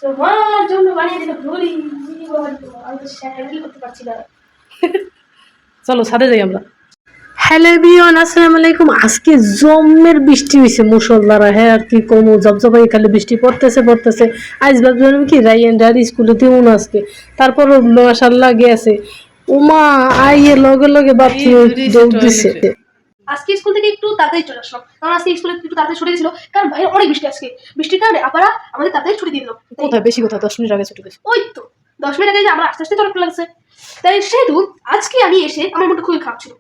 তোমার জন্য বানিয়ে দিল ঘড়ি, আমি তো হ্যান্ডেল করতে পারছি না। চলো ছাদে যাই আমরা। হ্যালো এভরিওয়ান, আসসালামু আলাইকুম। আজকে জম্মের বৃষ্টি হয়েছে মুষলধারা। হ্যাঁ আর কি কমু, জবজবাই খালি বৃষ্টি পড়তেছে। আজ ভাবছিলাম কি রাইয়ান ডার স্কুলে দিও না আজকে, তারপর মাশাআল্লাহ গেছে। উমা আইয়ে লগে লগে বাপি দৌড় দিছে। আজকে স্কুল থেকে একটু তাড়াতাড়ি চলে আসলাম, কারণ আজকে স্কুলে একটু তাড়াতাড়ি ছুটি দিয়েছিল, কারণ বাইরে অনেক বৃষ্টি। আজকে বৃষ্টির কারণে আপারা আমাদের তাড়াতাড়ি ছুটি দিয়ে দিল। কোথায় বেশি কথা, 10 মিনিট আগে ছুটি গেছে। ওই তো 10 মিনিট আগে যে আমরা আস্তে আস্তে চলে লাগছে। তাই সেহেতু আজকে আমি এসে আমার মনটা খুবই খারাপ ছিল।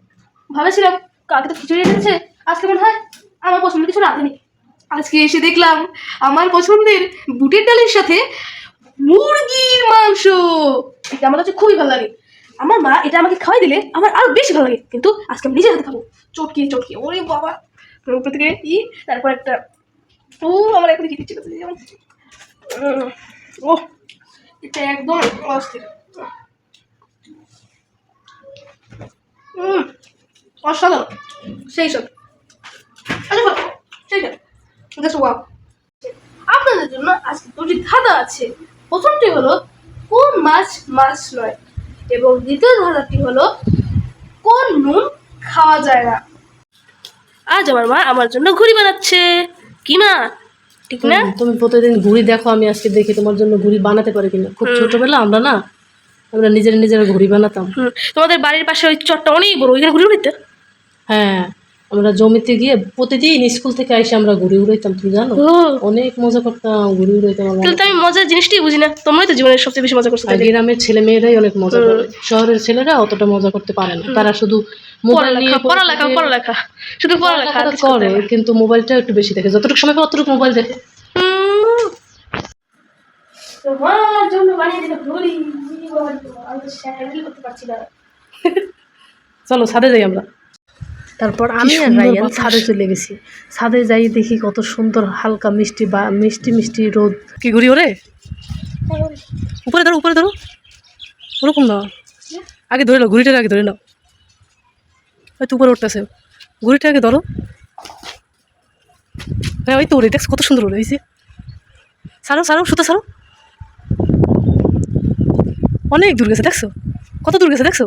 ভাবেছিলাম কালকে তো খিচুড়ি এনেছে, আজকে মনে হয় আমার পছন্দের কিছু রাঁধেনি। আজকে এসে দেখলাম আমার পছন্দের বুটের ডালের সাথে মুরগির মাংস। এটা আমার কাছে খুবই ভালো লাগে। আমার মা এটা আমাকে খাওয়াই দিলে আমার আরো বেশি ভালো লাগে, কিন্তু আজকে আমি নিজের হাতে খাবো। চটকি চটকি, ওরে বাবা, উপর থেকে তারপর একটা আমার এখন খেতে ইচ্ছে করছে যেমন ও, এটা একদম অস্থির। অসাধারণ, সেই সব সেই সব জাস্ট ওয়াও। আপনাদের জন্য আজকে দুটি ধাঁধা আছে। প্রথমটি হলো কোন মাছ মাছ নয়, এবং দ্বিতীয় ধাঁধাটি হলো কোন নুন খাওয়া যায় না। আজ আমার মা আমার জন্য ঘুড়ি বানাচ্ছে। কি মা, ঠিক না? তুমি প্রতিদিন ঘুড়ি দেখো, আমি আজকে দেখি তোমার জন্য ঘুড়ি বানাতে পারি কিনা। খুব ছোটবেলা আমরা নিজেরা ঘুড়ি বানাতাম। তোমাদের বাড়ির পাশে ওই চটটা অনেক বড়, ওইখানে ঘুড়ি উড়িতে। হ্যাঁ, আমরা জমিতে গিয়ে প্রতিদিন স্কুল থেকে এসে আমরা ঘুড়ি উড়াইতাম, তুমি জানো? অনেক মজা করতাম, ঘুড়ি উড়াইতাম। তাহলে তো আমি মজার জিনিসটাই বুঝি না, তোমরাই তো জীবনের সবচেয়ে বেশি মজা করছো। গ্রামের ছেলে মেয়েরাই অনেক মজা করে, শহরের ছেলেরা অতটা মজা করতে পারে না। তারা শুধু মোবাইল নিয়ে পড়ালেখা শুধু পড়ালেখা করে, কিন্তু মোবাইলটা একটু বেশি দেখে। যতটুকু সময় পায় অতটুকু মোবাইল দেখে। তোমার জন্য বানিয়ে দিল ঘড়ি, আমি তো হ্যান্ডেল করতে পারছি না। চলো ছাদে যাই আমরা। তারপর আমি আর রাইয়ান ছাদে চলে গেছি। ছাদে যাই দেখি কত সুন্দর হালকা মিষ্টি বা মিষ্টি রোদ। কি ঘুরি ওরে, উপরে ধরো ওরকম না, আগে ধরে নাও, ঘুড়িটার আগে ধরে নাও। হয়তো উপরে উঠতেছে, ঘুড়িটা আগে ধরো। হ্যাঁ ওই তো ওরে, দেখছো কত সুন্দর ওরে হয়েছে। ছাড়ো সুতো ছাড়ো। অনেক দূর গেছে, দেখছো কত দূর গেছে, দেখছো?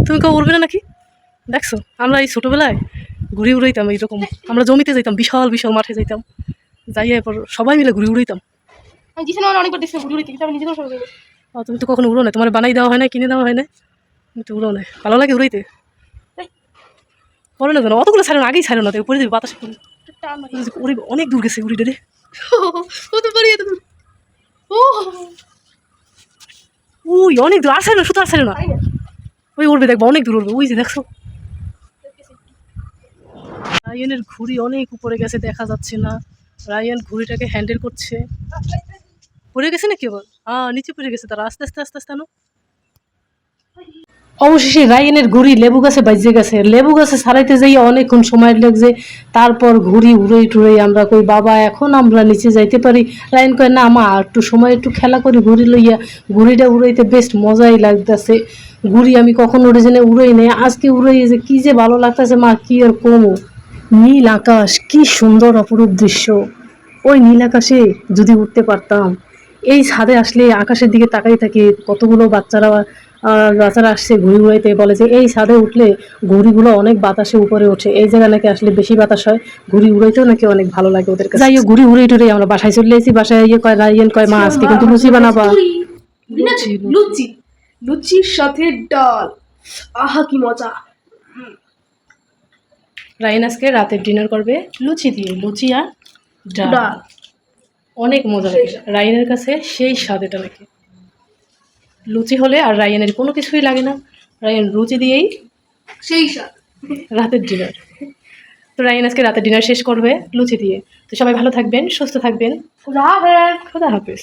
তুমি কেউ উড়বে না নাকি? দেখছো আমরা এই ছোটোবেলায় ঘুড়ি উড়াইতাম এইরকম। আমরা জমিতে যাইতাম, বিশাল মাঠে যাইতাম, যাইয়া এরপর সবাই মিলে ঘুড়ি উড়াইতাম। তুমি তো কখনো উড়ো না, তোমার বানাই দেওয়া হয় না, কিনে দেওয়া হয় না, তুমি তো উড়ো না। ভালো লাগে উড়াইতে, পরে না জানো অতগুলো ছাড়ো না, আগেই ছাড়ো না, উপরে যাবে বাতাস উড়ে। অনেক দূর গেছে উড়িটা রে, ওই অনেক দূর। আর ছাড়ো না, শুধু আর ছাড়ো না, ওই উড়বে, দেখবো অনেক দূর উড়বে। ওই যে দেখছো রায়ানের ঘুড়ি অনেক উপরে গেছে, দেখা যাচ্ছে না। রায়ান ঘুড়িটাকে হ্যান্ডেল করছে। পড়ে গেছে না কেবল, নিচে পড়ে গেছে। তারা আস্তে আস্তে আনো। অবশেষে রায়ানের ঘুড়ি লেবু গাছে বাজে গেছে। লেবু গাছে ছাড়াইতে যাই অনেকক্ষণ সময় লাগছে। তারপর ঘুড়ি উড়ে আমরা কই বাবা এখন আমরা নিচে যাইতে পারি? রায়ান কয় না মা, একটু সময় একটু খেলা করি ঘুড়ি লইয়া। ঘুড়িটা উড়াইতে বেশ মজাই লাগতেছে। ঘুড়ি আমি কখনো উড়ে জেনে উড়াই নাই, আজকে উড়াই যে কি যে ভালো লাগতেছে মা, কি আর কমো। নীল আকাশ, কি সুন্দর অপরূপ দৃশ্য। ওই নীল আকাশে যদি উঠতে পারতাম। এই ছাদে আসলে আকাশের দিকে তাকাই থাকি, কতগুলো বাচ্চারা আসছে ঘুড়ি উড়াইতে। বলে যে এই ছাদে উঠলে ঘুড়িগুলো অনেক বাতাসে উপরে ওঠে, এই জায়গা নাকি আসলে বেশি বাতাস হয়, ঘুড়ি উড়াইতেও নাকি অনেক ভালো লাগে ওদের কাছে। যাই হোক ঘুড়ি উড়ে টুড়ে আমরা বাসায় চলে এসেছি। বাসায় রায়ান কয় মা আজকে কিন্তু লুচি বানাবা। লুচির সাথে ডাল, আহা কি মজা। রায়ান আজকে রাতের ডিনার করবে লুচি দিয়ে, লুচি আর ডাল। অনেক মজা লাগে রায়ানের কাছে, সেই স্বাদ এটা নাকি। লুচি হলে আর রায়ানের কোনো কিছুই লাগে না, রায়ান লুচি দিয়েই সেই স্বাদ রাতের ডিনার। তো রায়ান আজকে রাতের ডিনার শেষ করবে লুচি দিয়ে। তো সবাই ভালো থাকবেন, সুস্থ থাকবেন। খোদা হাফেজ। খোদা হাফেজ।